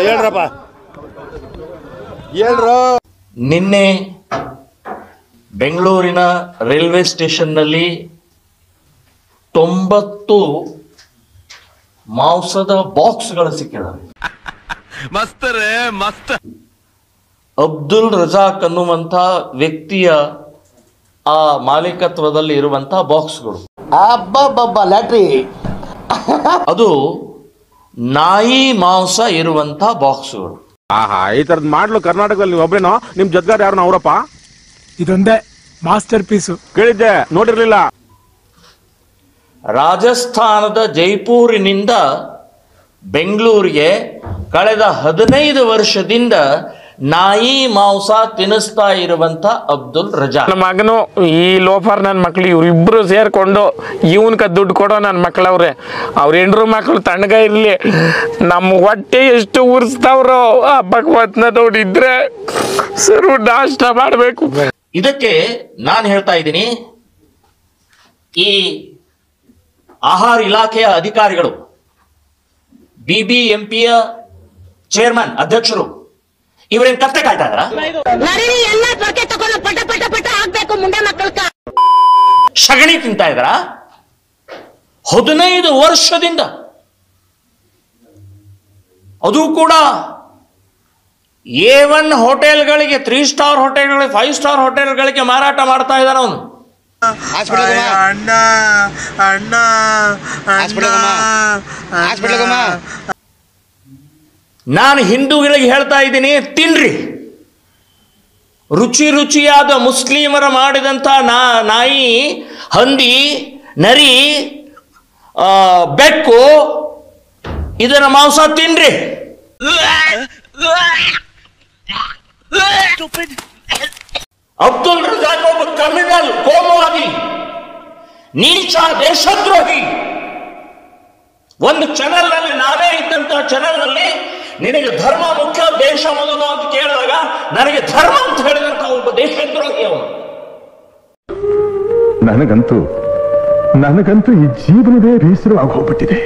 ಹೇಳ್ರಪ್ಪ ಹೇಳ್ರು. ನಿನ್ನೆ ಬೆಂಗಳೂರಿನ ರೈಲ್ವೆ ಸ್ಟೇಷನ್ನಲ್ಲಿ 90 ಮಾಂಸದ ಬಾಕ್ಸ್ಗಳು ಸಿಕ್ಕಿದಾವೆ. ಅಬ್ದುಲ್ ರಜಾಕ್ ಅನ್ನುವಂಥ ವ್ಯಕ್ತಿಯ ಆ ಮಾಲೀಕತ್ವದಲ್ಲಿ ಇರುವಂತಹ ಬಾಕ್ಸ್ಗಳು. ಲ್ಯಾಟ್ರಿ ಅದು ನಾಯಿ ಮಾಂಸ ಇರುವಂತ ಬಾಕ್ಸ್ಗಳು. ಈ ತರದ್ ಮಾಡ್ಲು ಕರ್ನಾಟಕದಲ್ಲಿ ಒಬ್ರೇನೋ ನಿಮ್ ಜೊತೆಗಾರ ಯಾರು ಅವರಪ್ಪ? ಇದೊಂದೇ ಮಾಸ್ಟರ್ ಪೀಸು. ಕೇಳಿದ್ದೆ, ನೋಡಿರ್ಲಿಲ್ಲ. ರಾಜಸ್ಥಾನದ ಜೈಪುರಿನಿಂದ ಬೆಂಗಳೂರಿಗೆ ಕಳೆದ 15 ವರ್ಷದಿಂದ ನಾಯಿ ಮಾಂಸ ತಿನ್ನಿಸ್ತಾ ಇರುವಂತ ಅಬ್ದುಲ್ ರಜಾಕ್. ನನ್ನ ಮಗನು ಈ ಲೋಫರ್ ನನ್ನ ಮಕ್ಳು ಇವ್ರಿಬ್ರು ಸೇರ್ಕೊಂಡು ಇವನ್ಕ ದುಡ್ಡು ಕೊಡೋ ನನ್ನ ಮಕ್ಳವ್ರೆ. ಅವ್ರ ಹೆಂಡ್ರು ಮಕ್ಳು ತಣ್ಣಗ ಇರ್ಲಿ, ನಮ್ಮ ಹೊಟ್ಟೆ ಎಷ್ಟು ಉರ್ಸ್ತಾವ್ರೋ ಆ ಭಗವತ್ನ ನೋಡಿದ್ರೆ ಸರ್ವ ನಾಷ್ಟ ಮಾಡಬೇಕು. ಇದಕ್ಕೆ ನಾನು ಹೇಳ್ತಾ ಇದ್ದೀನಿ, ಈ ಆಹಾರ ಇಲಾಖೆಯ ಅಧಿಕಾರಿಗಳು, BBMPಯ ಚೇರ್ಮನ್ ಅಧ್ಯಕ್ಷರು, ಇವರೇನ್ ಕತ್ತೆ ಕಾಯ್ತಾ ಇದ್ದಾರಾ? ಸಗಣಿ ತಿಂತಾ ಇದ್ದಾರಾ? 15 ವರ್ಷದಿಂದ, ಅದು ಕೂಡ A1 ಹೋಟೆಲ್ಗಳಿಗೆ, 3 ಸ್ಟಾರ್ ಹೋಟೆಲ್ಗಳಿಗೆ, 5 ಸ್ಟಾರ್ ಹೋಟೆಲ್ಗಳಿಗೆ ಮಾರಾಟ ಮಾಡ್ತಾ ಇದ್ದಾನ ಅವನು. ನಾನು ಹಿಂದೂಗಳಿಗೆ ಹೇಳ್ತಾ ಇದ್ದೀನಿ, ತಿನ್ರಿ. ರುಚಿ ರುಚಿಯಾದ ಮುಸ್ಲಿಮರ ಮಾಡಿದಂಥ ನಾಯಿ, ಹಂದಿ, ನರಿ, ಬೆಕ್ಕು, ಇದರ ಮಾಂಸ ತಿನ್ರಿ. ಅಬ್ದುಲ್ ರಜಾಕ್ ಒಬ್ಬ ಕ್ರಿಮಿನಲ್, ಕೋಮುವಾದಿ, ನೀಚ, ದೇಶದ್ರೋಹಿ. ಒಂದು ಚಾನೆಲ್ ನಲ್ಲಿ, ನಾವೇ ಇದ್ದಂತ ಚಾನೆಲ್ ನಲ್ಲಿ, ನಿನಗೆ ಧರ್ಮ ಮುಖ್ಯ ದೇಶ ಮೊದಲು ಅಂತ ಕೇಳಿದಾಗ ನನಗೆ ಧರ್ಮ ಅಂತ ಹೇಳಿದಂತ ಒಬ್ಬ ದೇಶದ್ರೋಹಿ ಅವನು. ನನಗಂತೂ ಈ ಜೀವನವೇ ಬೇಸರವಾಗಿ ಹೋಗ್ಬಿಟ್ಟಿದೆ.